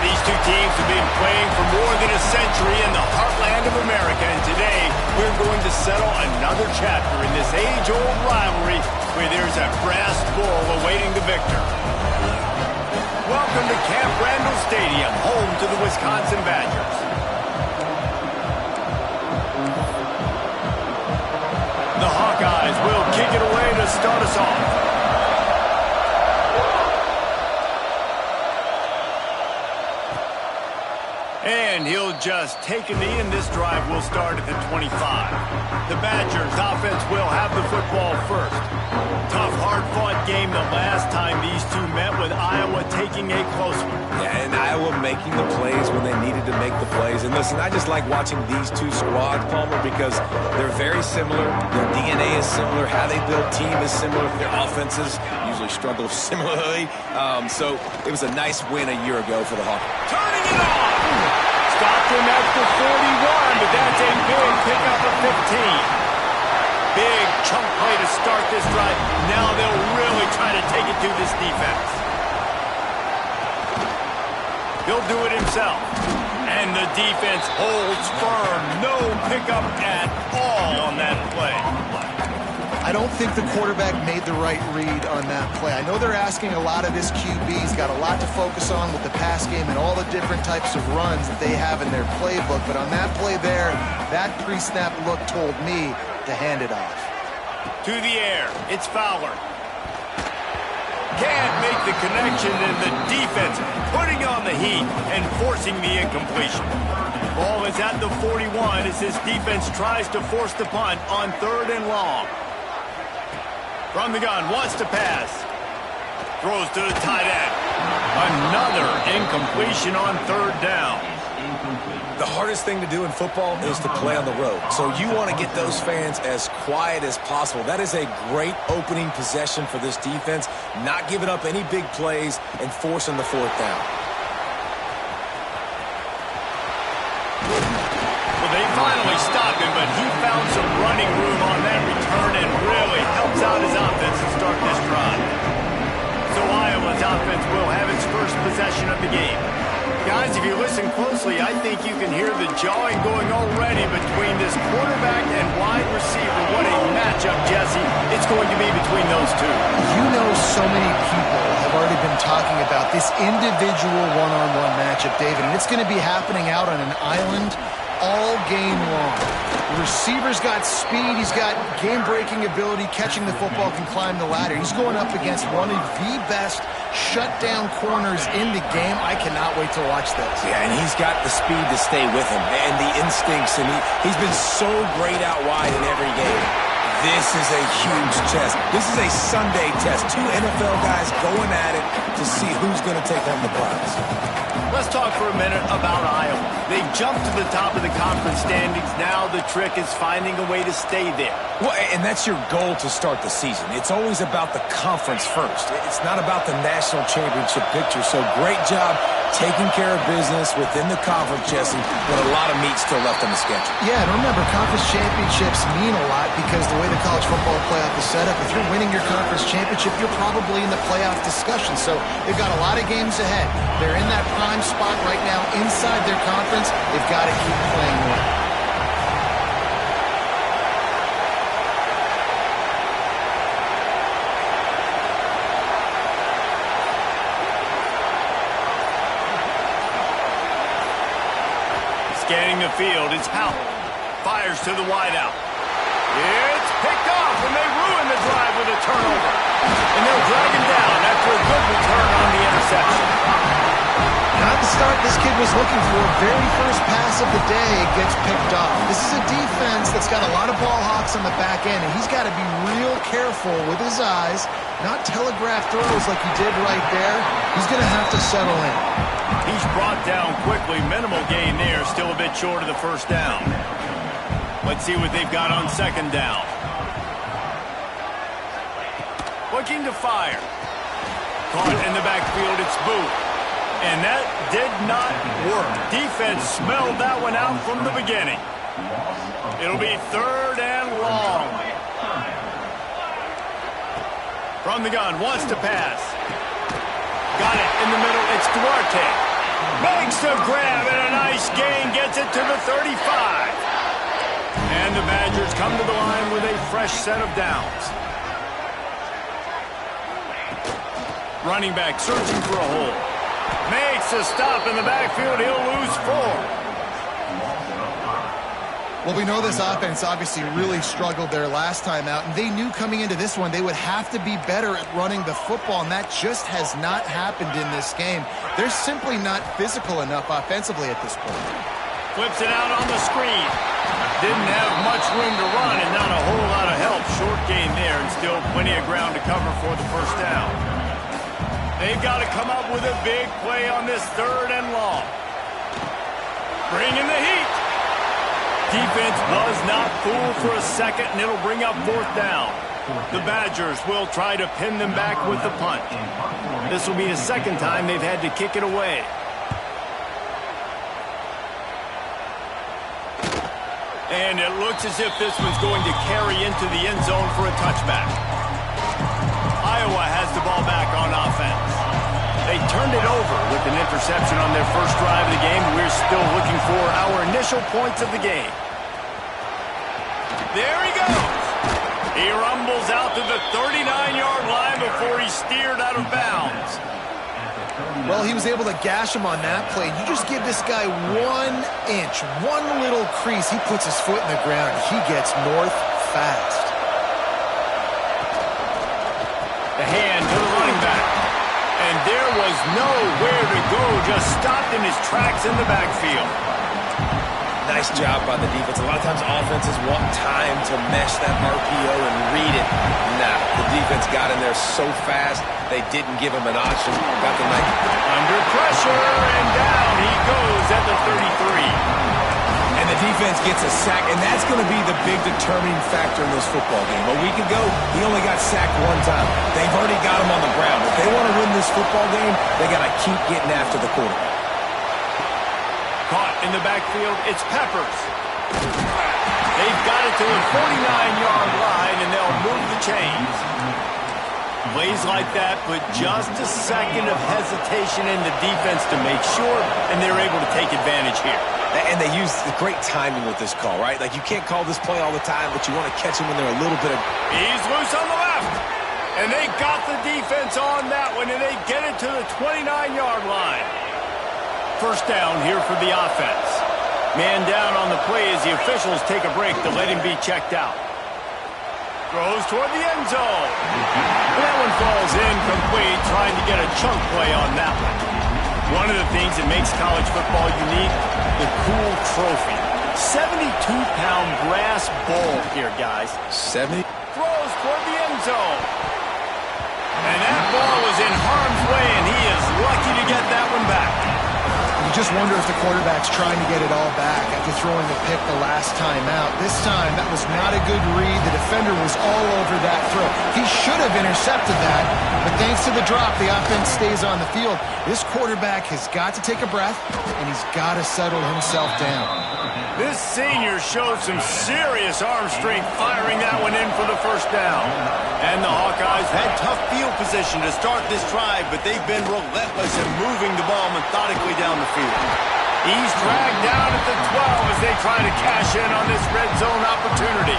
These two teams have been playing for more than a century in the heartland of America, and today we're going to settle another chapter in this age-old rivalry where there's a brass bull awaiting the victor. Welcome to Camp Randall Stadium, home to the Wisconsin Badgers. The Hawkeyes will kick it away to start us off. And he'll just take a knee, and this drive will start at the 25. The Badgers offense will have the football first. Tough, hard-fought game the last time these two met, with Iowa taking a close one. Yeah, and Iowa making the plays when they needed to make the plays. And listen, I just like watching these two squads, Palmer, because they're very similar. Their DNA is similar. How they build team is similar. Their offenses usually struggle similarly. So it was a nice win a year ago for the Hawkeyes. Turning it on! Stopped him at the 41, but that's a big pickup of 15. Big chunk play to start this drive. Now they'll really try to take it to this defense. He'll do it himself. And the defense holds firm. No pickup at all on that play. I don't think the quarterback made the right read on that play. I know they're asking a lot of this QB. He's got a lot to focus on with the pass game and all the different types of runs that they have in their playbook. But on that play there, that pre-snap look told me to hand it off. To the air, it's Fowler. Can't make the connection, and the defense putting on the heat and forcing the incompletion. Ball is at the 41 as this defense tries to force the punt on 3rd and long. From the gun, wants to pass. Throws to the tight end. Another incompletion on 3rd down. The hardest thing to do in football is to play on the road. So you want to get those fans as quiet as possible. That is a great opening possession for this defense. Not giving up any big plays and forcing the 4th down. Well, they finally stopped him, but he found some running room on that return and really helps out his offense to start this drive. So Iowa's offense will have its first possession of the game. Guys, if you listen closely, I think you can hear the jawing going already between this quarterback and wide receiver. What a matchup, Jesse, it's going to be between those two. You know, so many people have already been talking about this individual one-on-one matchup, David, and it's going to be happening out on an island all game long. The receiver's got speed, he's got game-breaking ability, catching the football, can climb the ladder. He's going up against one of the best shutdown corners in the game. I cannot wait to watch this. Yeah, and he's got the speed to stay with him and the instincts, and he's been so great out wide in every game. This is a huge test. This is a Sunday test. Two NFL guys going at it to see who's going to take home the prize. Let's talk for a minute about Iowa. They jumped to the top of the conference standings. Now the trick is finding a way to stay there. Well, and that's your goal to start the season. It's always about the conference first. It's not about the national championship picture. So great job taking care of business within the conference, Jesse, but a lot of meat still left on the schedule. Yeah, and remember, conference championships mean a lot because the way the college football playoff is set up, if you're winning your conference championship, you're probably in the playoff discussion. So they've got a lot of games ahead. They're in that prime spot right now inside their conference. They've got to keep playing well. Scanning the field, it's Howell. Fires to the wideout. It's picked off, and they ruin the drive with a turnover. And they'll drag him down after a good return on the interception. Not the start this kid was looking for. Very first pass of the day gets picked off. This is a defense that's got a lot of ball hawks on the back end, and he's got to be real careful with his eyes, not telegraph throws like he did right there. He's going to have to settle in. He's brought down quickly. Minimal gain there. Still a bit short of the 1st down. Let's see what they've got on 2nd down. Looking to fire. Caught in the backfield. It's Booth. And that did not work. Defense smelled that one out from the beginning. It'll be 3rd and long. From the gun, wants to pass. Got it in the middle. It's Duarte. Makes the grab and a nice gain, gets it to the 35. And the Badgers come to the line with a fresh set of downs. Running back searching for a hole. Makes a stop in the backfield. He'll lose 4. Well, we know this offense obviously really struggled their last time out, and they knew coming into this one they would have to be better at running the football, and that just has not happened in this game. They're simply not physical enough offensively at this point. Flips it out on the screen. Didn't have much room to run and not a whole lot of help. Short gain there and still plenty of ground to cover for the first down. They've got to come up with a big play on this 3rd and long. Bring in the heat. Defense was not fooled for a second, and it'll bring up 4th down. The Badgers will try to pin them back with the punt. This will be the 2nd time they've had to kick it away. And it looks as if this one's going to carry into the end zone for a touchback. Iowa has the ball back on offense. They turned it over with an interception on their first drive of the game. We're still looking for our initial points of the game. There he goes. He rumbles out to the 39-yard line before he's steered out of bounds. Well, he was able to gash him on that play. You just give this guy 1 inch, one little crease, he puts his foot in the ground. He gets north fast. The hand to the running back. And there was nowhere to go, just stopped in his tracks in the backfield. Nice job by the defense. A lot of times offenses want time to mesh that RPO and read it. Nah, the defense got in there so fast, they didn't give him an option. Got the night. Under pressure, and down he goes at the 33. And the defense gets a sack, and that's going to be the big determining factor in this football game. A week ago, he only got sacked 1 time. They've already got him on the ground. If they want to win this football game, they got to keep getting after the quarterback. Caught in the backfield, it's Peppers. They've got it to the 49-yard line, and they'll move the chains. Plays like that, but just a second of hesitation in the defense to make sure, and they're able to take advantage here. And they use the great timing with this call, right? Like, you can't call this play all the time, but you want to catch them when they're a little bit of... He's loose on the left. And they got the defense on that one, and they get it to the 29-yard line. First down here for the offense. Man down on the play as the officials take a break to let him be checked out. Throws toward the end zone. And that one falls incomplete, trying to get a chunk play on that one. One of the things that makes college football unique, the cool trophy. 72-pound brass ball here, guys. 70? Throws toward the end zone. And that ball was in harm's way, and he is lucky to get that one back. You just wonder if the quarterback's trying to get it all back after throwing the pick the last time out. This time, that was not a good read. The defender was all over that throw. He should have intercepted that, but thanks to the drop, the offense stays on the field. This quarterback has got to take a breath, and he's got to settle himself down. This senior showed some serious arm strength firing that one in for the first down. And the Hawkeyes had tough field position to start this drive, but they've been relentless in moving the ball methodically down the field. He's dragged down at the 12 as they try to cash in on this red zone opportunity.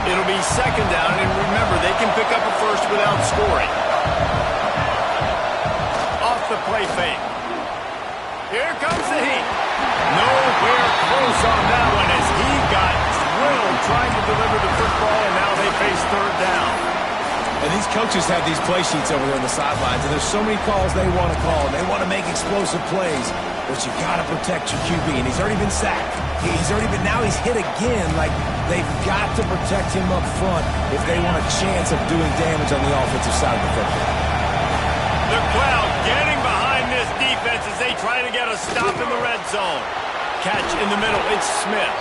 It'll be second down, and remember, they can pick up a first without scoring. Off the play fake. Here comes the heat. Nowhere close on that one as he got drilled trying to deliver the football, and now they face third down. And these coaches have these play sheets over there on the sidelines, and there's so many calls they want to call, and they want to make explosive plays, but you got to protect your QB, and he's already been sacked. Now he's hit again. Like, they've got to protect him up front if they want a chance of doing damage on the offensive side of the football. The crowd getting behind this defense as they try to get a stop in the red zone. Catch in the middle, it's Smith.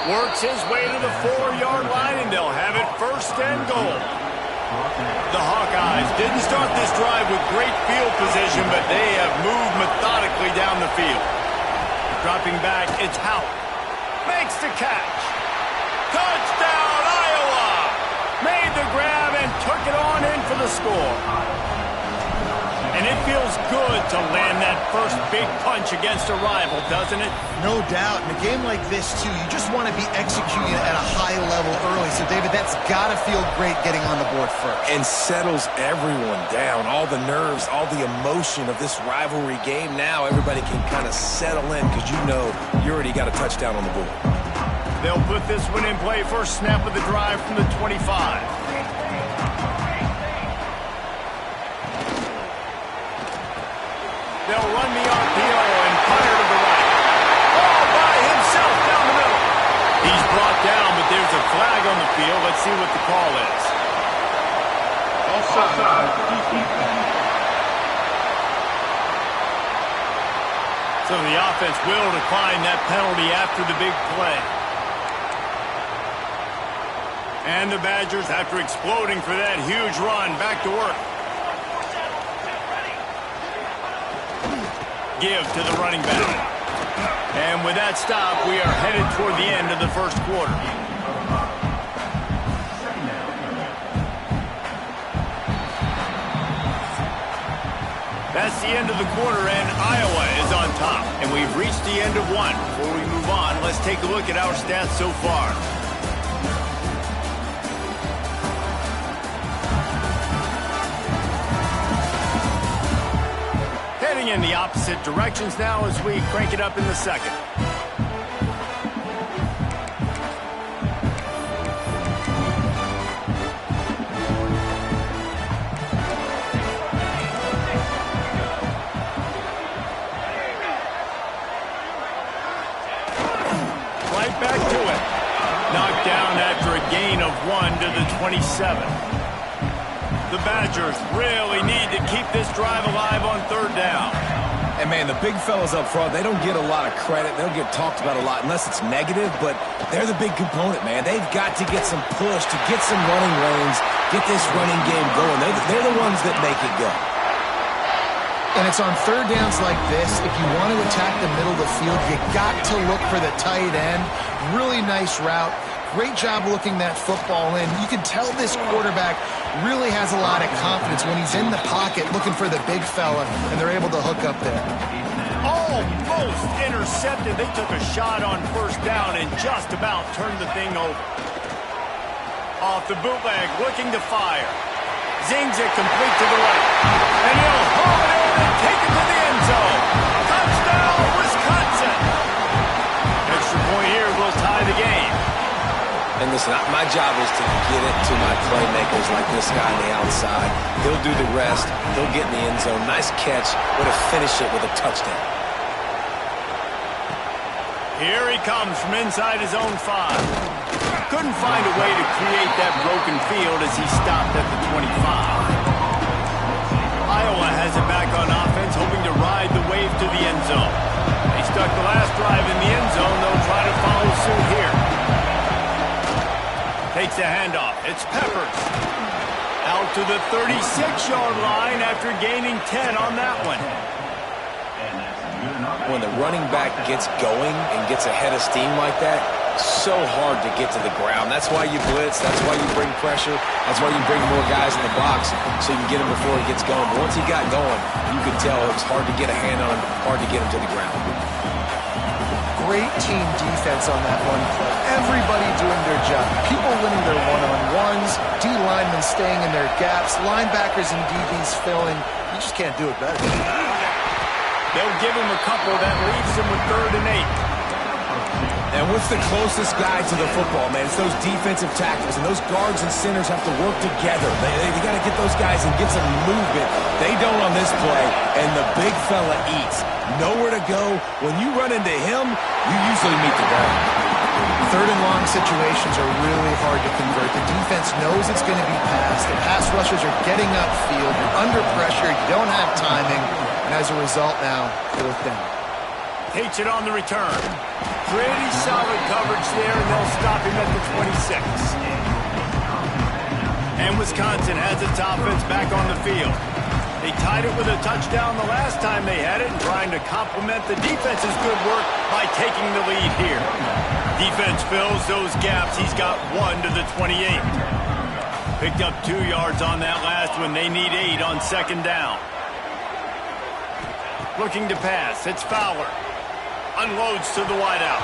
Works his way to the 4-yard line, and they'll have it first and goal. The Hawkeyes didn't start this drive with great field position, but they have moved methodically down the field. Dropping back, it's Houck. Makes the catch. Touchdown, Iowa! Made the grab and took it on in for the score. And it feels good to land that first big punch against a rival, doesn't it? No doubt. In a game like this, too, you just want to be executing at a high level early. So, David, that's got to feel great getting on the board first. And settles everyone down. All the nerves, all the emotion of this rivalry game. Now everybody can kind of settle in because you know you already got a touchdown on the board. They'll put this one in play. First snap of the drive from the 25. They'll run the RPO and fire to the right. All by himself down the middle. He's brought down, but there's a flag on the field. Let's see what the call is. Offside. So the offense will decline that penalty after the big play. And the Badgers, after exploding for that huge run, back to work. Give to the running back. And with that stop, we are headed toward the end of the first quarter. That's the end of the quarter, and Iowa is on top. And we've reached the end of one. Before we move on, let's take a look at our stats so far. In the opposite directions now as we crank it up in the second. Right back to it. Knocked down after a gain of 1 to the 27. The Badgers really need to keep this drive alive on third down. And, man, the big fellas up front, they don't get a lot of credit. They don't get talked about a lot unless it's negative, but they're the big component, man. They've got to get some push, to get some running lanes, get this running game going. They're the ones that make it go. And it's on third downs like this, if you want to attack the middle of the field, you got to look for the tight end. Really nice route. Great job looking that football in. You can tell this quarterback really has a lot of confidence when he's in the pocket looking for the big fella, and they're able to hook up there. Almost intercepted. They took a shot on first down and just about turned the thing over. Off the bootleg, looking to fire. Zings it complete to the right. And he'll haul it in and take it to the end zone. Touchdown, Wisconsin. Extra point here will tie the game. And listen, my job is to get it to my playmakers like this guy on the outside. He'll do the rest. He'll get in the end zone. Nice catch. Way to finish it with a touchdown. Here he comes from inside his own 5. Couldn't find a way to create that broken field as he stopped at the 25. Iowa has it back on offense, hoping to ride the wave to the end zone. They stuck the last drive in the end zone. They'll try to follow suit here. Takes the handoff. It's Peppers. Out to the 36-yard line after gaining 10 on that one. When the running back gets going and gets ahead of steam like that, so hard to get to the ground. That's why you blitz. That's why you bring pressure. That's why you bring more guys in the box so you can get him before he gets going. But once he got going, you could tell it was hard to get a hand on him, hard to get him to the ground. Great team defense on that one play. Everybody doing their job. People winning their one-on-ones, D linemen staying in their gaps, linebackers and DBs filling. You just can't do it better. They'll give him a couple. That leaves him with 3rd and 8. And what's the closest guy to the football, man? It's those defensive tackles, and those guards and centers have to work together. They got to get those guys and get some movement. They don't on this play, and the big fella eats. Nowhere to go. When you run into him, you usually meet the ground. 3rd and long situations are really hard to convert. The defense knows it's going to be passed. The pass rushers are getting upfield. You're under pressure. You don't have timing. And as a result now, 4th down. Takes it on the return. Pretty solid coverage there, and they'll stop him at the 26. And Wisconsin has its offense back on the field. They tied it with a touchdown the last time they had it, and trying to complement the defense's good work by taking the lead here. Defense fills those gaps. He's got 1 to the 28. Picked up 2 yards on that last one. They need 8 on 2nd down. Looking to pass. It's Fowler. Unloads to the wideout.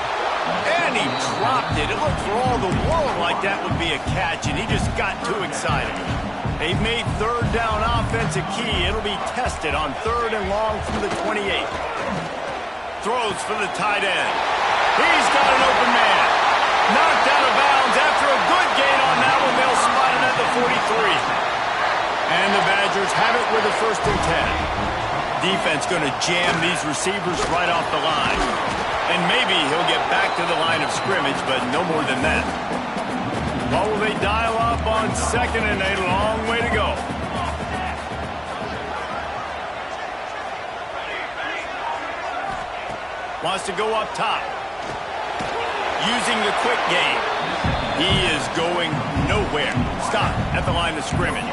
And he dropped it. It looked for all the world like that would be a catch, and he just got too excited. They've made third down offense a key. It'll be tested on 3rd and long from the 28. Throws for the tight end. He's got an open man. Knocked out of bounds after a good gain on that one. They'll spot it at the 43. And the Badgers have it with a 1st and 10. Defense going to jam these receivers right off the line. And maybe he'll get back to the line of scrimmage, but no more than that. What will they dial up on 2nd and a long way to go? Wants to go up top. Using the quick game. He is going nowhere. Stop at the line of scrimmage.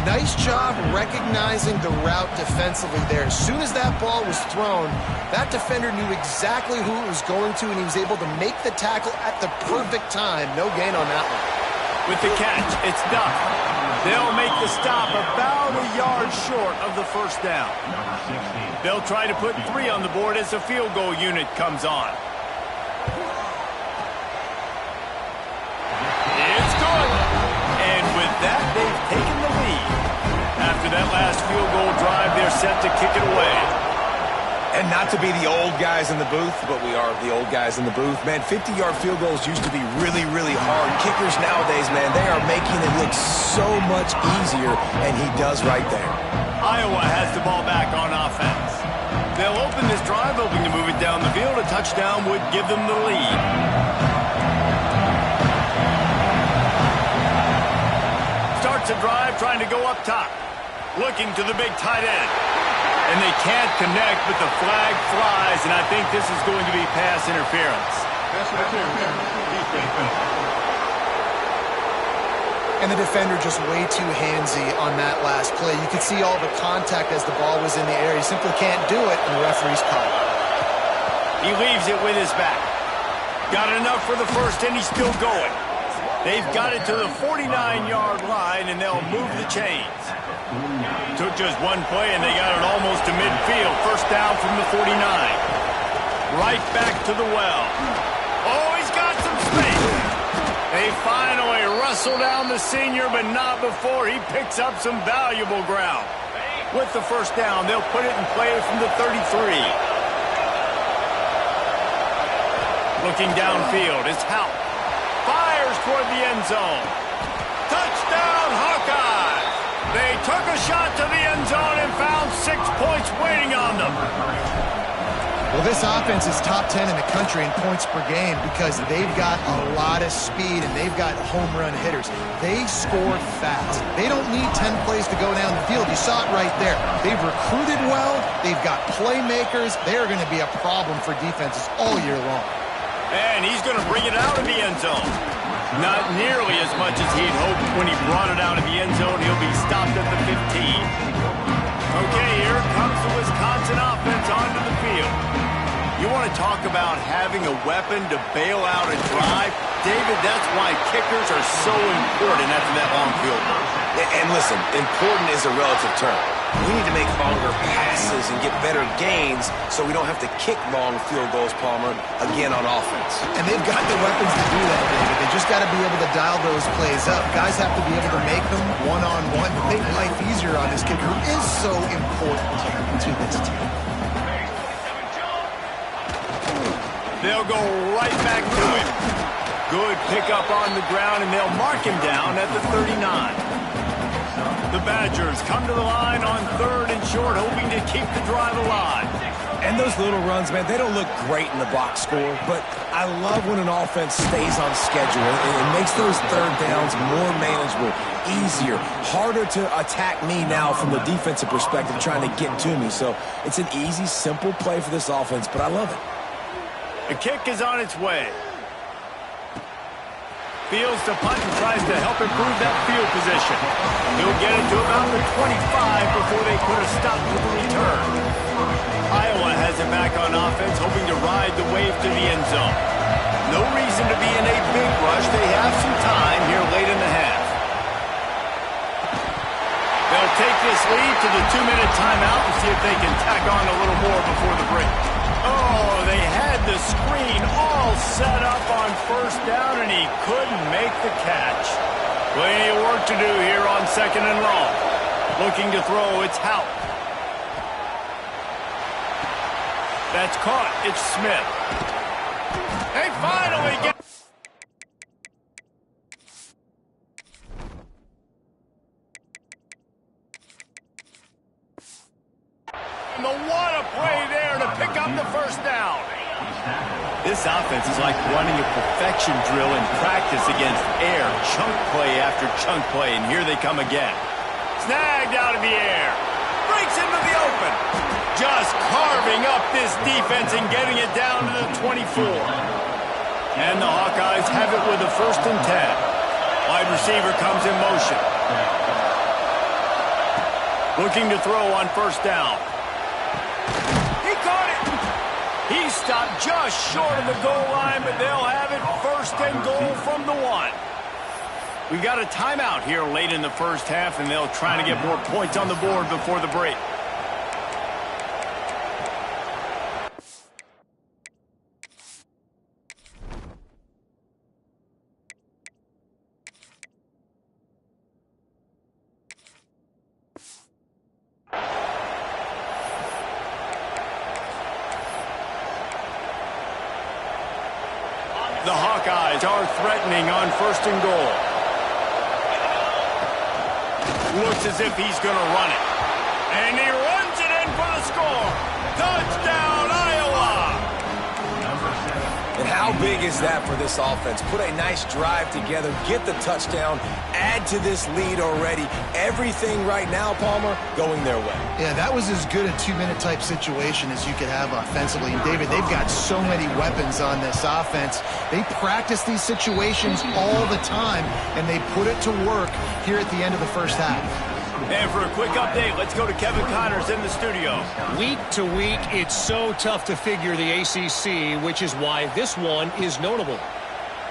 Nice job recognizing the route defensively there. As soon as that ball was thrown, that defender knew exactly who it was going to, and he was able to make the tackle at the perfect time. No gain on that one. With the catch, it's Duff. They'll make the stop about a yard short of the 1st down. They'll try to put 3 on the board as the field goal unit comes on. It's good. And with that, they've taken the lead. After that last field goal drive, they're set to kick it away. And not to be the old guys in the booth, but we are the old guys in the booth. Man, 50-yard field goals used to be really, really hard. Kickers nowadays, man, they are making it look so much easier, and he does right there. Iowa has the ball back on offense. They'll open this drive, hoping to move it down the field. A touchdown would give them the lead. Starts a drive, trying to go up top. Looking to the big tight end. And they can't connect, but the flag flies, and I think this is going to be pass interference. And the defender just way too handsy on that last play. You could see all the contact as the ball was in the air. He simply can't do it, and the referee's caught. He leaves it with his back. Got enough for the 1st, and he's still going. They've got it to the 49-yard line, and they'll move the chains. Took just one play, and they got it almost to midfield. 1st down from the 49. Right back to the well. Oh, he's got some space. They finally wrestle down the senior, but not before he picks up some valuable ground. With the 1st down, they'll put it in play from the 33. Looking downfield, it's Houck. Fires toward the end zone. Touchdown, Hawkeyes! They took a shot to the end zone and found 6 points waiting on them. Well, this offense is top 10 in the country in points per game because they've got a lot of speed and they've got home run hitters. They score fast. They don't need 10 plays to go down the field. You saw it right there. They've recruited well. They've got playmakers. They're going to be a problem for defenses all year long. And he's going to bring it out of the end zone. Not nearly as much as he'd hoped when he brought it out of the end zone. He'll be stopped at the 15. Okay, here comes the Wisconsin offense onto the field. You want to talk about having a weapon to bail out a drive? David, that's why kickers are so important after that long field goal. And listen, important is a relative term. We need to make longer passes and get better gains so we don't have to kick long field goals, Palmer, again on offense. And they've got the weapons to do that, David. They just got to be able to dial those plays up. Guys have to be able to make them one-on-one to make life easier on this kicker, who is so important to this team. They'll go right back to him. Good pickup on the ground, and they'll mark him down at the 39. The Badgers come to the line on 3rd and short, hoping to keep the drive alive. And those little runs, man, they don't look great in the box score, but I love when an offense stays on schedule. It makes those 3rd downs more manageable, easier, harder to attack me now from the defensive perspective trying to get to me. So it's an easy, simple play for this offense, but I love it. The kick is on its way. Fields to punt and tries to help improve that field position. He'll get it to about the 25 before they put a stop to the return. Iowa has it back on offense, hoping to ride the wave to the end zone. No reason to be in a big rush. They have some time here late in the half. They'll take this lead to the 2-minute timeout and see if they can tack on a little more before the break. Oh, they had the screen all set up on first down, and he couldn't make the catch. Plenty of work to do here on 2nd and long. Looking to throw, it's Houck. That's caught. It's Smith. They finally get... What a play there to pick up the first down. This offense is like running a perfection drill in practice against air. Chunk play after chunk play, and here they come again. Snagged out of the air. Breaks into the open. Just carving up this defense and getting it down to the 24. And the Hawkeyes have it with a 1st and 10. Wide receiver comes in motion. Looking to throw on 1st down. He caught it. He stopped just short of the goal line, but they'll have it 1st and goal from the 1. We got a timeout here late in the first half, and they'll try to get more points on the board before the break. The Hawkeyes are threatening on 1st and goal. Looks as if he's going to run it. And he runs it in for the score. Touchdown, Iowa! And how big is that for this offense? Put a nice drive together, get the touchdown, add to this lead already. Everything right now, Palmer, going their way. Yeah, that was as good a 2-minute type situation as you could have offensively. And, David, they've got so many weapons on this offense. They practice these situations all the time, and they put it to work here at the end of the first half. And for a quick update, let's go to Kevin Connors in the studio. Week to week, it's so tough to figure the ACC, which is why this one is notable.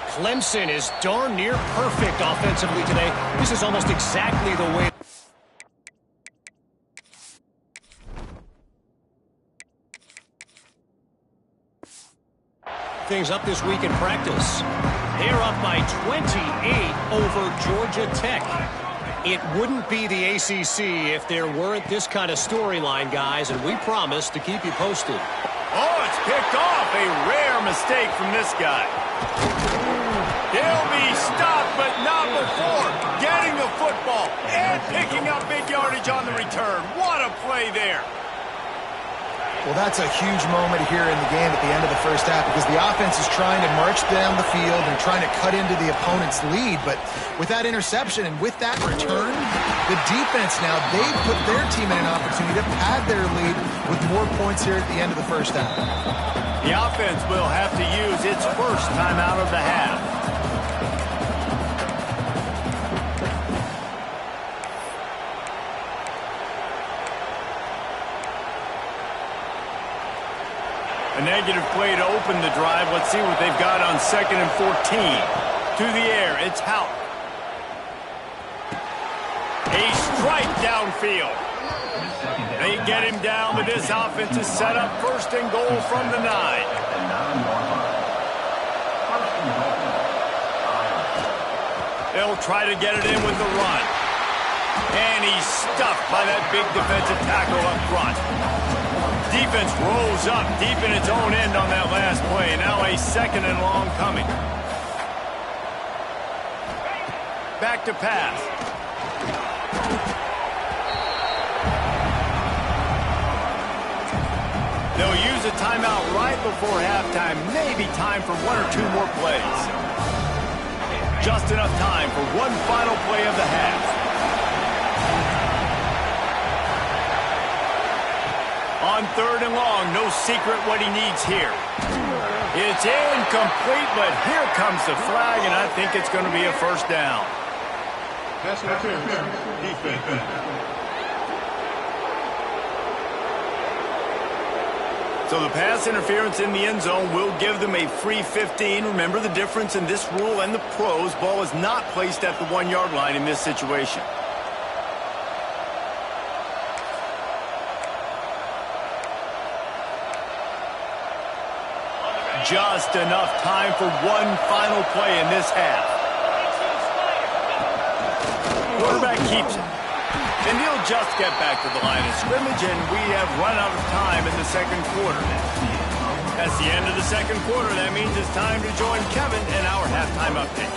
Clemson is darn near perfect offensively today. This is almost exactly the way... things up this week in practice. They're up by 28 over Georgia Tech. It wouldn't be the ACC if there weren't this kind of storyline, guys, and we promise to keep you posted. Oh, it's picked off. A rare mistake from this guy. He'll be stopped, but not before getting the football and picking up big yardage on the return. What a play there. Well, that's a huge moment here in the game at the end of the first half because the offense is trying to march down the field and trying to cut into the opponent's lead. But with that interception and with that return, the defense now, they've put their team in an opportunity to pad their lead with more points here at the end of the first half. The offense will have to use its first timeout of the half. A negative play to open the drive. Let's see what they've got on 2nd and 14. To the air, it's Houck. A strike downfield. They get him down, but this offense is set up 1st and goal from the 9. They'll try to get it in with the run. And he's stuffed by that big defensive tackle up front. Defense rolls up deep in its own end on that last play. Now a 2nd and long coming. Back to pass. They'll use a timeout right before halftime. Maybe time for 1 or 2 more plays. Just enough time for one final play of the half. On 3rd and long, no secret what he needs here. It's incomplete, but here comes the flag, and I think it's going to be a 1st down. Pass interference. Defense. So the pass interference in the end zone will give them a free 15. Remember the difference in this rule and the pros. Ball is not placed at the 1-yard line in this situation. just enough time for one final play in this half. Quarterback keeps it. And he'll just get back to the line of scrimmage, and we have run out of time in the second quarter. That's the end of the second quarter. That means it's time to join Kevin in our halftime update.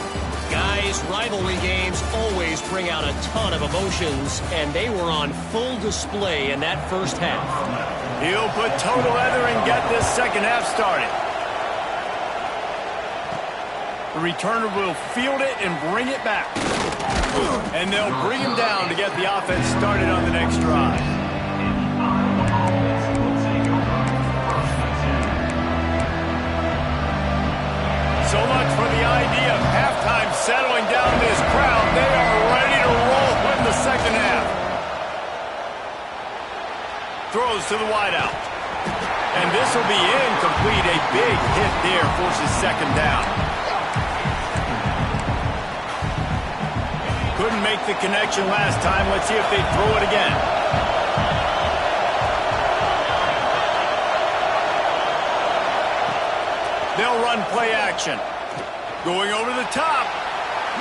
Guys, rivalry games always bring out a ton of emotions, and they were on full display in that first half. He'll put toe to leather and get this second half started. The returner will field it and bring it back. And they'll bring him down to get the offense started on the next drive. So much for the idea of halftime settling down this crowd. They are ready to roll in the second half. Throws to the wideout. And this will be incomplete. A big hit there forces second down. Couldn't make the connection last time. Let's see if they throw it again. They'll run play action. Going over the top.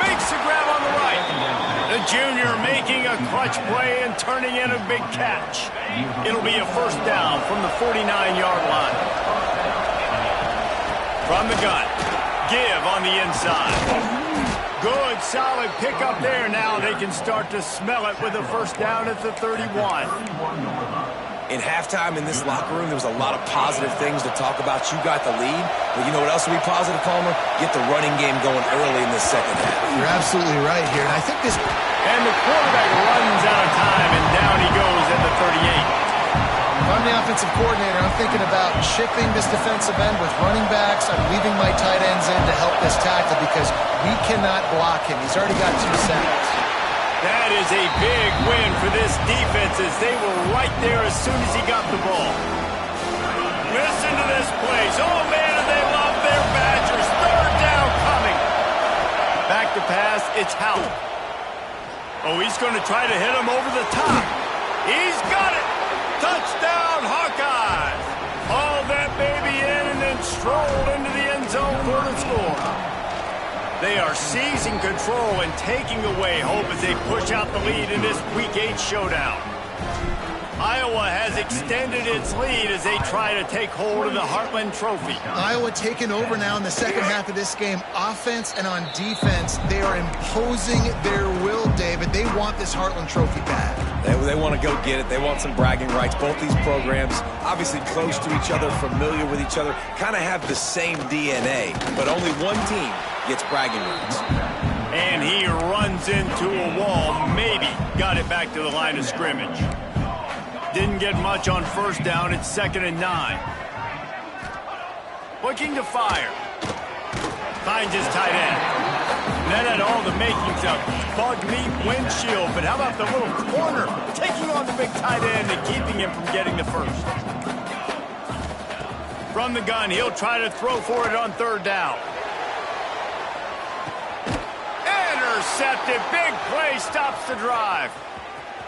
Makes the grab on the right. The junior making a clutch play and turning in a big catch. It'll be a first down from the 49-yard line. From the gun. Give on the inside. Good, solid pickup there. Now they can start to smell it with a first down at the 31. In halftime in this locker room, there was a lot of positive things to talk about. You got the lead, but you know what else will be positive, Palmer? Get the running game going early in this second half. You're absolutely right here, and I think this... And the quarterback runs out of time, and down he goes at the 38. If I'm the offensive coordinator, I'm thinking about chipping this defensive end with running backs. I'm leaving my tight ends in to help this tackle because we cannot block him. He's already got 2 sacks. That is a big win for this defense as they were right there as soon as he got the ball. Listen to this place. Oh, man, and they love their Badgers. Third down coming. Back to pass. It's Howell. Oh, he's going to try to hit him over the top. He's got it. Touchdown, Hawkeyes! Hauled that baby in and then strolled into the end zone for the score. They are seizing control and taking away hope as they push out the lead in this Week 8 showdown. Iowa has extended its lead as they try to take hold of the Heartland Trophy. Iowa taking over now in the second half of this game. Offense and on defense, they are imposing their will, David. They want this Heartland Trophy back. They want to go get it. They want some bragging rights. Both these programs, obviously close to each other, familiar with each other, kind of have the same DNA, but only one team gets bragging rights. And he runs into a wall, maybe got it back to the line of scrimmage. Didn't get much on first down. It's 2nd and 9. Looking to fire. Finds his tight end. That had all the makings of bug meat windshield, but how about the little corner taking on the big tight end and keeping him from getting the first? From the gun, he'll try to throw for it on third down. Intercepted. Big play stops the drive.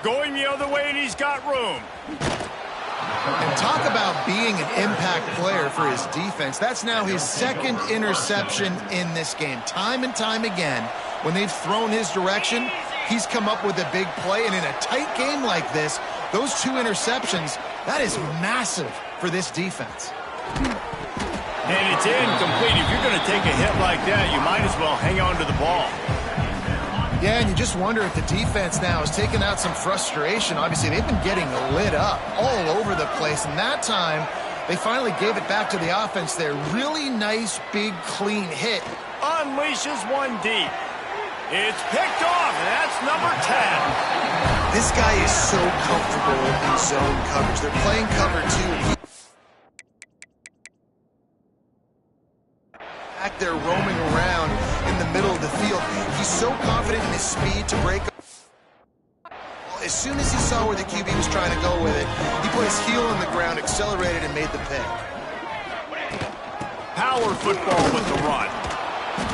Going the other way, and he's got room. And talk about being an impact player for his defense. That's now his 2nd interception in this game. Time and time again, when they've thrown his direction, he's come up with a big play. And in a tight game like this, those 2 interceptions, that is massive for this defense. And it's incomplete. If you're going to take a hit like that, you might as well hang on to the ball. Yeah, and you just wonder if the defense now has taken out some frustration. Obviously, they've been getting lit up all over the place. And that time, they finally gave it back to the offense there. Really nice, big, clean hit. Unleashes one deep. It's picked off, and that's number 10. This guy is so comfortable in zone coverage. They're playing cover 2. Back there roaming around in the middle of the field. He's so confident in his speed to break up. As soon as he saw where the QB was trying to go with it, he put his heel on the ground, accelerated, and made the pick. Power football with the run.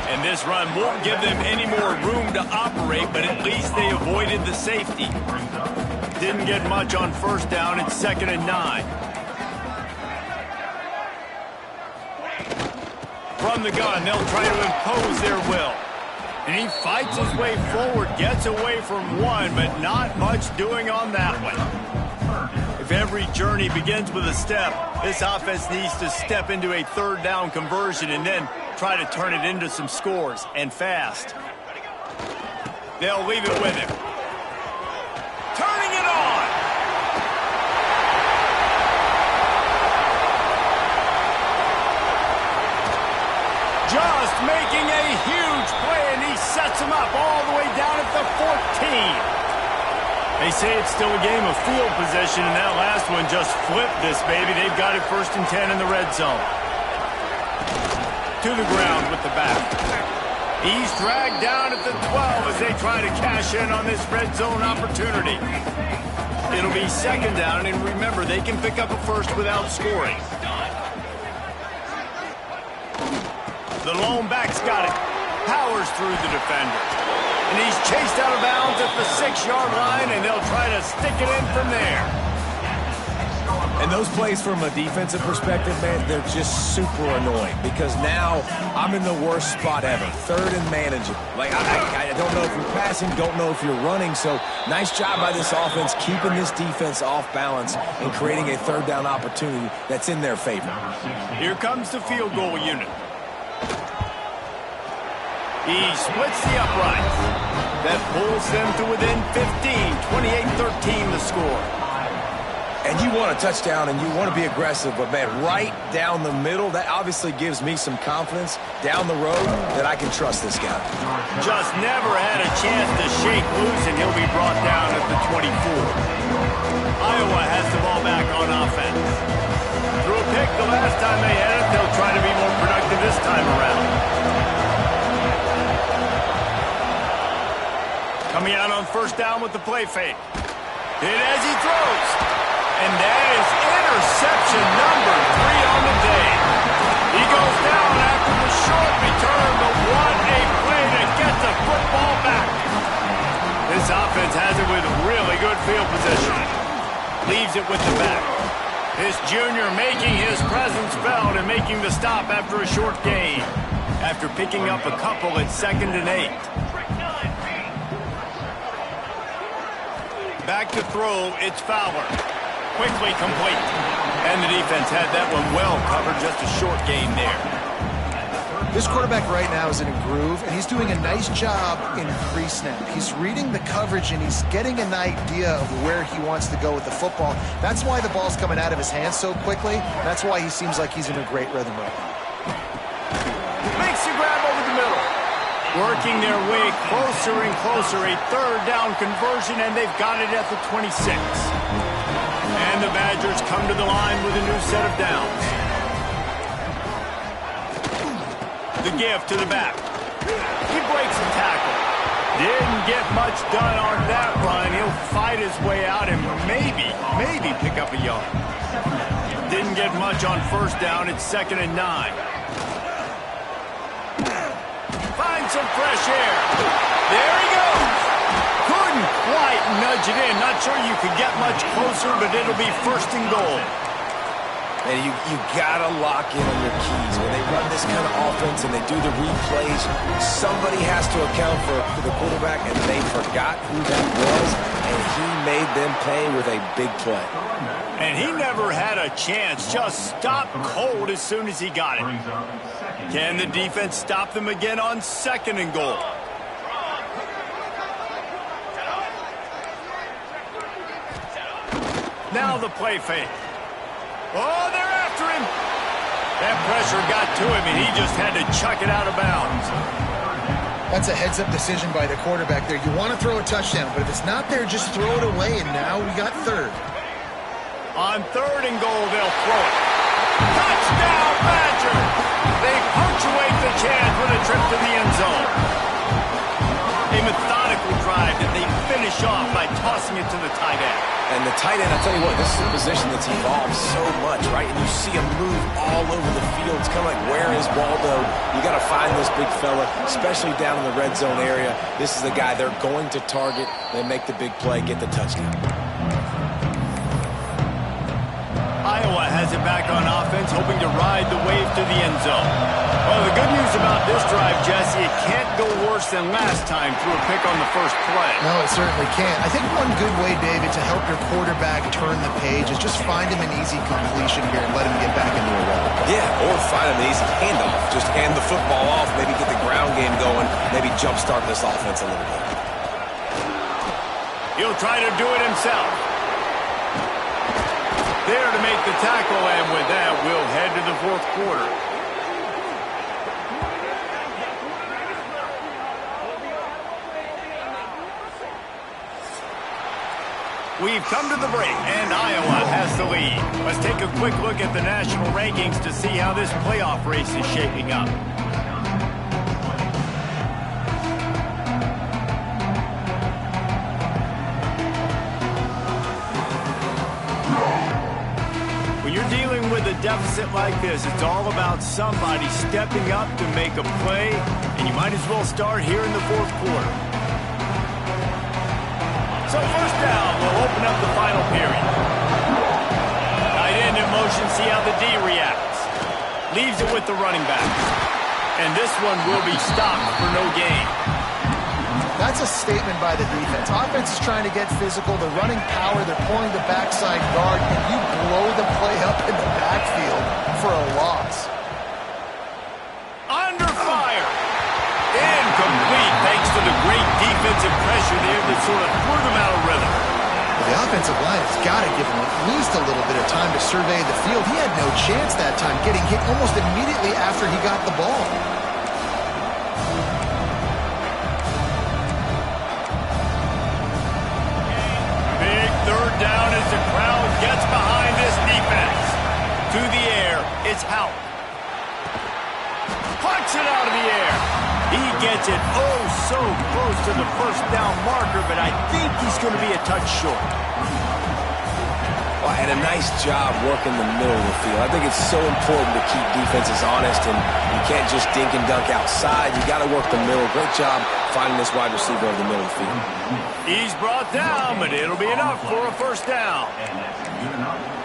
And this run won't give them any more room to operate, but at least they avoided the safety. Didn't get much on first down. It's 2nd and 9. From the gun, they'll try to impose their will. And he fights his way forward, gets away from one, but not much doing on that one. If every journey begins with a step, this offense needs to step into a third down conversion and then try to turn it into some scores, and fast. They'll leave it with him. Turning it on! Just making a huge play, and he sets him up all the way down at the 14. They say it's still a game of field position, and that last one just flipped this baby. They've got it 1st and 10 in the red zone. To the ground with the back. He's dragged down at the 12 as they try to cash in on this red zone opportunity. It'll be 2nd down, and remember, they can pick up a first without scoring. The lone back's got it. Powers through the defender. And he's chased out of bounds at the 6-yard line, and they'll try to stick it in from there. And those plays from a defensive perspective, man, they're just super annoying because now I'm in the worst spot ever. 3rd and manageable. Like, I don't know if you're passing, don't know if you're running. So nice job by this offense keeping this defense off balance and creating a 3rd down opportunity that's in their favor. Here comes the field goal unit. He splits the uprights. That pulls them to within 15, 28-13 the score. And you want a touchdown and you want to be aggressive, but man, right down the middle, that obviously gives me some confidence down the road that I can trust this guy. Just never had a chance to shake loose, and he'll be brought down at the 24. Iowa has the ball back on offense. Threw a pick the last time they had it. They'll try to be more productive this time around. Coming out on 1st down with the play fake. Hit as he throws. And that is interception number 3 on the day. He goes down after the short return, but what a play to get the football back. This offense has it with really good field position. Leaves it with the back. This junior making his presence felt and making the stop after a short gain. After picking up a couple at 2nd and 8. Back to throw, it's Fowler. Quickly complete. And the defense had that one well covered, just a short gain there. This quarterback right now is in a groove, and he's doing a nice job in pre-snap. He's reading the coverage, and he's getting an idea of where he wants to go with the football. That's why the ball's coming out of his hands so quickly. That's why he seems like he's in a great rhythm right now. Makes the grab over the middle. Working their way closer and closer. A 3rd down conversion, and they've got it at the 26. And the Badgers come to the line with a new set of downs. The give to the back. He breaks the tackle. Didn't get much done on that run. He'll fight his way out and maybe pick up a yard. Didn't get much on 1st down. It's 2nd and 9. Find some fresh air. There he goes. Couldn't quite nudge it in. Not sure you could get much closer, but it'll be 1st and goal. And you got to lock in on your keys. When they run this kind of offense and they do the replays, somebody has to account for the quarterback, and they forgot who that was, and he made them pay with a big play. And he never had a chance. Just stopped cold as soon as he got it. Can the defense stop them again on 2nd and goal? Now the play fake. Oh, they're after him. That pressure got to him, and he just had to chuck it out of bounds. That's a heads-up decision by the quarterback there. You want to throw a touchdown, but if it's not there, just throw it away, and now we got 3rd. On 3rd and goal, they'll throw it. Touchdown, Badger! They punctuate the chance with a trip to the end zone. A methodical drive that they finish off by tossing it to the tight end. And the tight end, I'll tell you what, this is a position that's evolved so much, right? And you see him move all over the field. It's kind of like, where is Waldo? You got to find this big fella, especially down in the red zone area. This is the guy they're going to target. They make the big play, get the touchdown. Iowa has it back on offense. hoping to ride the wave to the end zone. Well, the good news about this drive, Jesse, it can't go worse than last time through a pick on the first play. No, it certainly can't. I think one good way, David, to help your quarterback turn the page is just find him an easy completion here and let him get back into a run. Yeah, or find him an easy handoff. Just hand the football off, maybe get the ground game going, maybe jumpstart this offense a little bit. He'll try to do it himself. There to make the tackle, and with that, we'll head to the fourth quarter. We've come to the break, and Iowa has the lead. Let's take a quick look at the national rankings to see how this playoff race is shaping up. When you're dealing with a deficit like this, it's all about somebody stepping up to make a play, and you might as well start here in the fourth quarter. So first down, we'll open up the final period. Tight end in motion, see how the D reacts. Leaves it with the running backs. And this one will be stopped for no gain. That's a statement by the defense. Offense is trying to get physical. They're running power. They're pulling the backside guard, and you blow the play up in the backfield for a loss. Under fire. Incomplete, thanks to the great defensive pressure there that sort of threw them out of rhythm. The offensive line has got to give him at least a little bit of time to survey the field. He had no chance that time, getting hit almost immediately after he got the ball. Big third down as the crowd gets behind this defense. To the air, it's Houck. Punch it out of the air. He gets it oh so close to the first down marker, but I think he's going to be a touch short. Well, and a nice job working the middle of the field. I think it's so important to keep defenses honest, and you can't just dink and dunk outside. You got to work the middle. Great job finding this wide receiver over the middle of the field. He's brought down, but it'll be enough for a first down.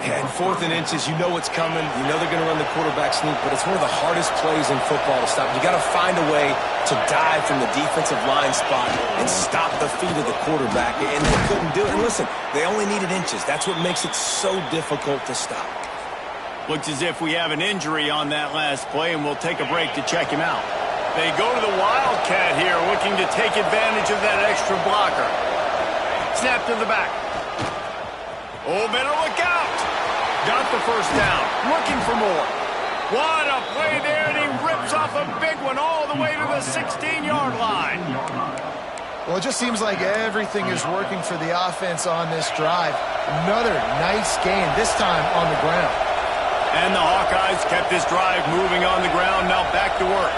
And 4th and inches, you know what's coming. You know they're going to run the quarterback sneak, but it's one of the hardest plays in football to stop. You got to find a way to dive from the defensive line spot and stop the feet of the quarterback, and they couldn't do it. And listen, they only needed inches. That's what makes it so difficult to stop. Looks as if we have an injury on that last play, and we'll take a break to check him out. They go to the Wildcat here, looking to take advantage of that extra blocker. Snap to the back. Oh, better look out. Got the first down. Looking for more. What a play there, and he rips off a big one all the way to the 16-yard line. Well, it just seems like everything is working for the offense on this drive. Another nice gain, this time on the ground. And the Hawkeyes kept this drive moving on the ground, now back to work.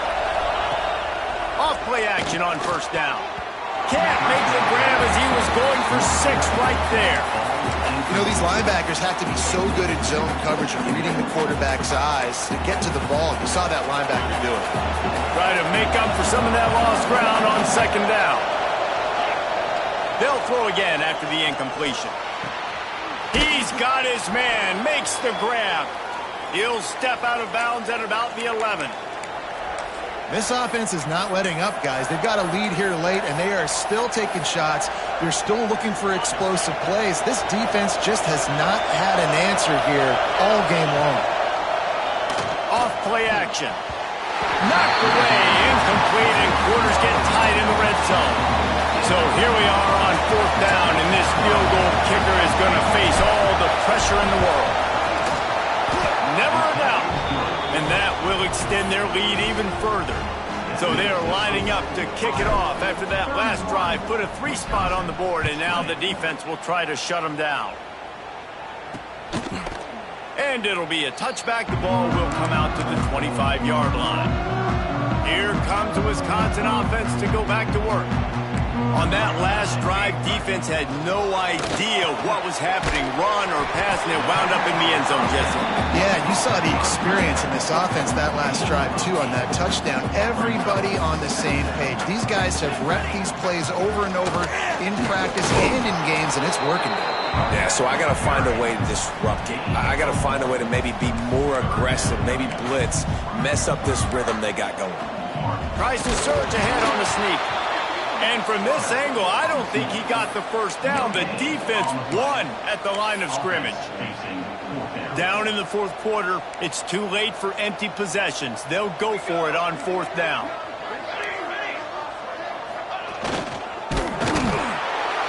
Off-play action on first down. Can't make the grab as he was going for 6 right there. You know, these linebackers have to be so good at zone coverage and reading the quarterback's eyes to get to the ball. You saw that linebacker do it. Try to make up for some of that lost ground on second down. They'll throw again after the incompletion. He's got his man, makes the grab. He'll step out of bounds at about the 11. This offense is not letting up, guys. They've got a lead here late, and they are still taking shots. They're still looking for explosive plays. This defense just has not had an answer here all game long. Off-play action. Knocked away, incomplete, and quarters get tied in the red zone. So here we are on 4th down, and this field goal kicker is going to face all the pressure in the world. Never a doubt. And that will extend their lead even further. So they're lining up to kick it off after that last drive. Put a 3 spot on the board, and now the defense will try to shut them down. And it'll be a touchback. The ball will come out to the 25-yard line. Here comes the Wisconsin offense to go back to work. On that last drive, defense had no idea what was happening. Run or pass, and it wound up in the end zone, Jesse. Yeah, you saw the experience in this offense that last drive, too, on that touchdown. Everybody on the same page. These guys have repped these plays over and over in practice and in games, and it's working. Yeah, so I got to find a way to disrupt it. I got to find a way to maybe be more aggressive, maybe blitz, mess up this rhythm they got going. Tries to surge ahead on the sneak. And from this angle, I don't think he got the first down. The defense won at the line of scrimmage. Down in the fourth quarter, it's too late for empty possessions. They'll go for it on fourth down.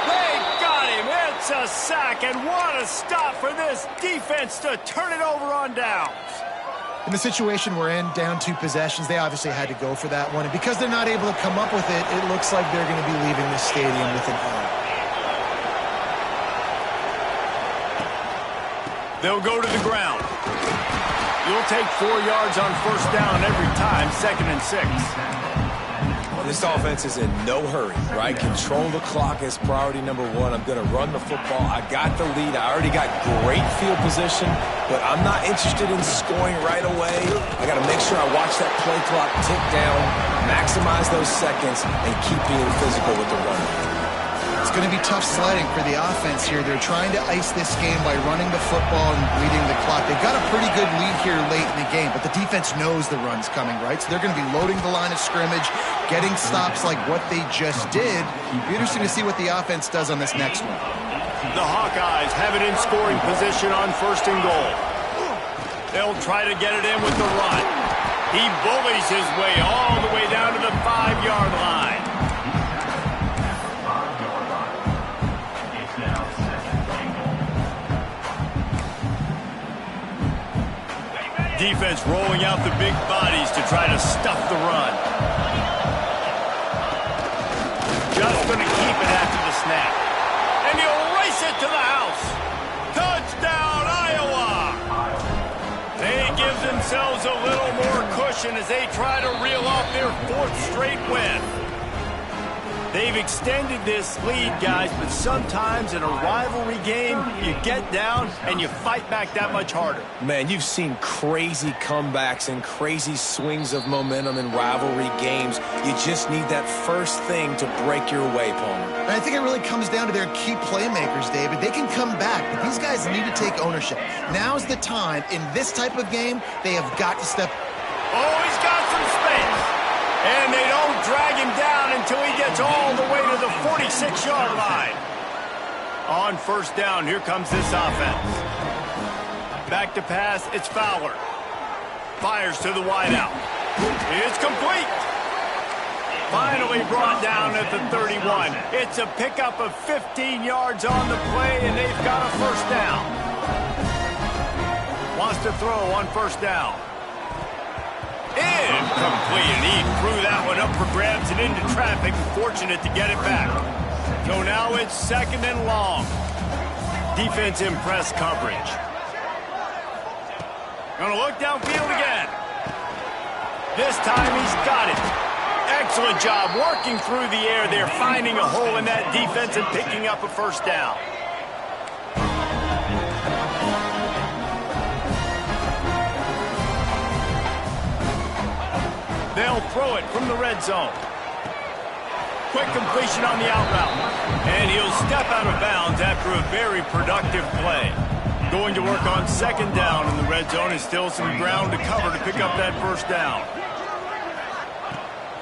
They got him. It's a sack, and what a stop for this defense to turn it over on downs. In the situation we're in, down 2 possessions, they obviously had to go for that one. And because they're not able to come up with it, it looks like they're going to be leaving the stadium with an L. They'll go to the ground. You'll take 4 yards on first down every time, 2nd and 6. This offense is in no hurry, right? Control the clock is priority number 1. I'm going to run the football. I got the lead. I already got great field position, but I'm not interested in scoring right away. I got to make sure I watch that play clock tick down, maximize those seconds, and keep being physical with the run. It's going to be tough sledding for the offense here. They're trying to ice this game by running the football and bleeding the clock. They've got a pretty good lead here late in the game, but the defense knows the run's coming, right? So they're going to be loading the line of scrimmage, getting stops like what they just did. It'll be interesting to see what the offense does on this next one. The Hawkeyes have it in scoring position on 1st and goal. They'll try to get it in with the run. He bullies his way all the way down to the 5-yard line. Defense rolling out the big bodies to try to stuff the run. Just going to keep it after the snap. And he'll race it to the house. Touchdown, Iowa! They give themselves a little more cushion as they try to reel off their 4th straight win. They've extended this lead, guys, but sometimes in a rivalry game, you get down and you fight back that much harder. Man, you've seen crazy comebacks and crazy swings of momentum in rivalry games. You just need that first thing to break your way, Palmer. And I think it really comes down to their key playmakers, David. They can come back, but these guys need to take ownership. Now's the time. In this type of game, they have got to step. Oh, he's got some space. And they don't drag him down until he gets all the way to the 46-yard line. On first down, here comes this offense. Back to pass, it's Fowler. Fires to the wideout. It's complete. Finally brought down at the 31. It's a pickup of 15 yards on the play, and they've got a first down. Wants to throw on first down. Incomplete, and he threw that one up for grabs and into traffic. Fortunate to get it back. So now it's 2nd and long. Defense in press coverage. Gonna look downfield again. This time he's got it. Excellent job working through the air there, finding a hole in that defense and picking up a first down. They'll throw it from the red zone. Quick completion on the out route. And he'll step out of bounds after a very productive play. Going to work on 2nd down in the red zone and still some ground to cover to pick up that first down.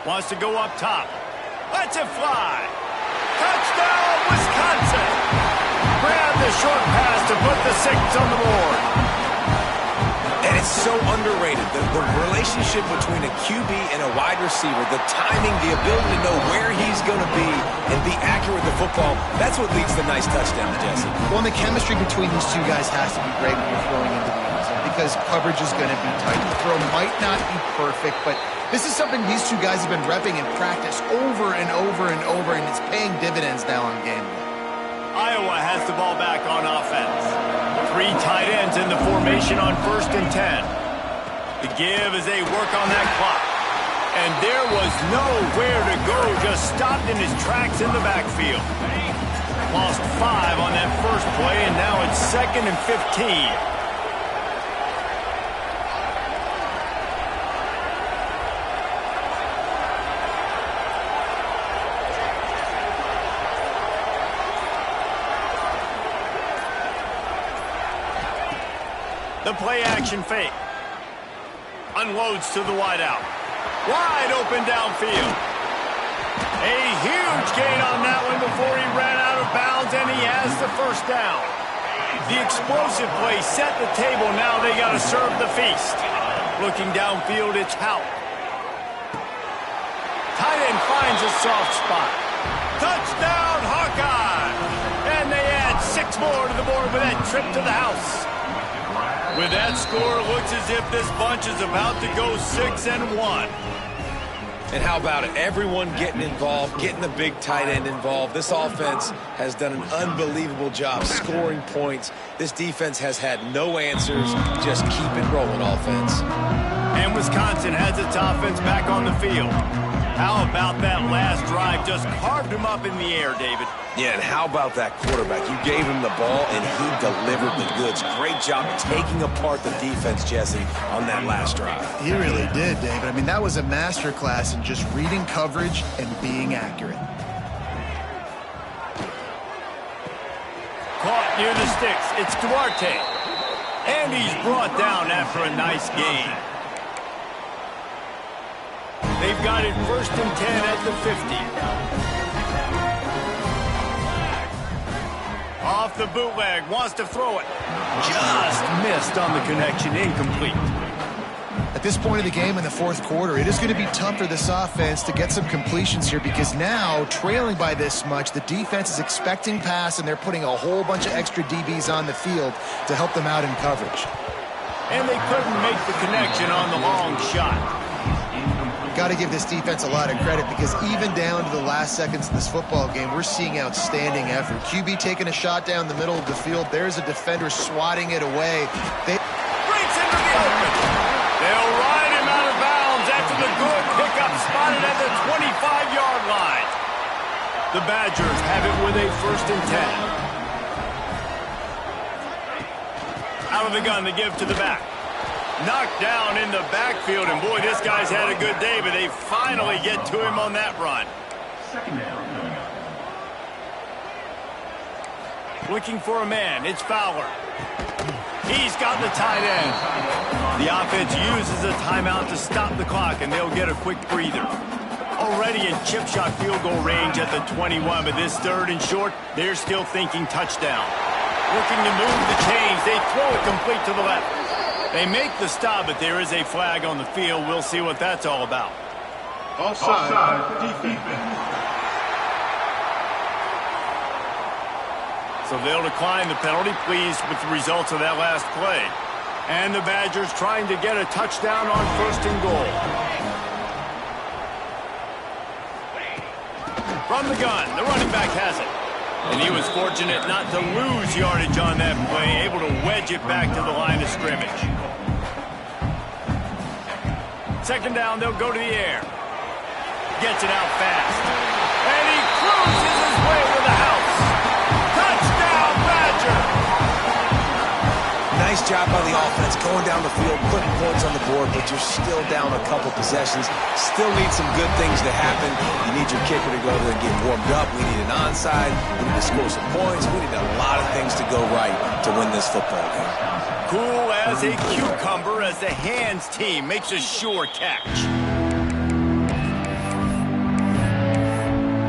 Wants to go up top. Lets it fly. Touchdown, Wisconsin. Grab the short pass to put the 6 on the board. And it's so underrated. The relationship between a QB and a wide receiver, the timing, the ability to know where he's going to be and be accurate with the football, that's what leads to nice touchdowns, Jesse. Well, and the chemistry between these two guys has to be great when you're throwing into the end zone because coverage is going to be tight. The throw might not be perfect, but this is something these two guys have been repping in practice over and over and over, and it's paying dividends now on game day. Iowa has the ball back on offense. 3 tight ends in the formation on 1st and 10. The give as they work on that clock. And there was nowhere to go, just stopped in his tracks in the backfield. Lost 5 on that first play, and now it's 2nd and 15. The play-action fake. Unloads to the wideout. Wide open downfield. A huge gain on that one before he ran out of bounds, and he has the first down. The explosive play set the table. Now they got to serve the feast. Looking downfield, it's Houck. Tight end finds a soft spot. Touchdown, Hawkeye! And they add 6 more to the board with that trip to the house. With that score, it looks as if this bunch is about to go 6-1. And how about it? Everyone getting involved, getting the big tight end involved. This offense has done an unbelievable job scoring points. This defense has had no answers. Just keep it rolling, offense. And Wisconsin has its offense back on the field. How about that last drive? Just carved him up in the air, David. Yeah, and how about that quarterback? You gave him the ball, and he delivered the goods. Great job taking apart the defense, Jesse, on that last drive. He really did, David. I mean, that was a masterclass in just reading coverage and being accurate. Caught near the sticks. It's Duarte. And he's brought down after a nice gain. They've got it 1st and 10 at the 50. Off the bootleg, wants to throw it. Just missed on the connection, incomplete. At this point of the game in the 4th quarter, it is going to be tough for this offense to get some completions here because now, trailing by this much, the defense is expecting pass and they're putting a whole bunch of extra DBs on the field to help them out in coverage. And they couldn't make the connection on the long shot. Got to give this defense a lot of credit because even down to the last seconds of this football game, we're seeing outstanding effort. QB taking a shot down the middle of the field. There's a defender swatting it away. Breaks into the open. They'll ride him out of bounds after the good pickup spotted at the 25-yard line. The Badgers have it with a 1st and 10. Out of the gun, they give to the back. Knocked down in the backfield, and boy, this guy's had a good day, but they finally get to him on that run. Looking for a man, it's Fowler. He's got the tight end. The offense uses a timeout to stop the clock, and they'll get a quick breather. Already in chip shot field goal range at the 21, but this 3rd and short, they're still thinking touchdown. Looking to move the chains, they throw it complete to the left. They make the stop, but there is a flag on the field. We'll see what that's all about. Offside, defense. So they'll decline the penalty, pleased with the results of that last play. And the Badgers trying to get a touchdown on 1st and goal. From the gun, the running back has it. And he was fortunate not to lose yardage on that play, able to wedge it back to the line of scrimmage. 2nd down, they'll go to the air. Gets it out fast. And he cruises his way to the house. Touchdown, Badger! Nice job by the offense, going down the field, putting points on the board, but you're still down a couple possessions. Still need some good things to happen. You need your kicker to go there and get warmed up. We need an onside. We need to score some points. We need a lot of things to go right to win this football game. Cool as a cucumber as the hands team makes a sure catch.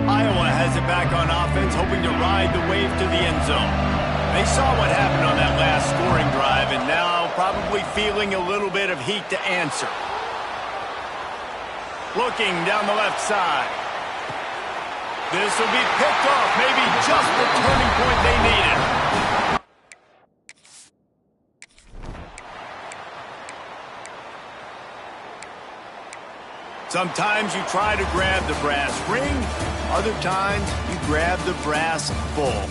Iowa has it back on offense, hoping to ride the wave to the end zone. They saw what happened on that last scoring drive, and now probably feeling a little bit of heat to answer. Looking down the left side. This will be picked off, maybe just the turning point they needed. Sometimes you try to grab the brass ring, other times you grab the brass bull.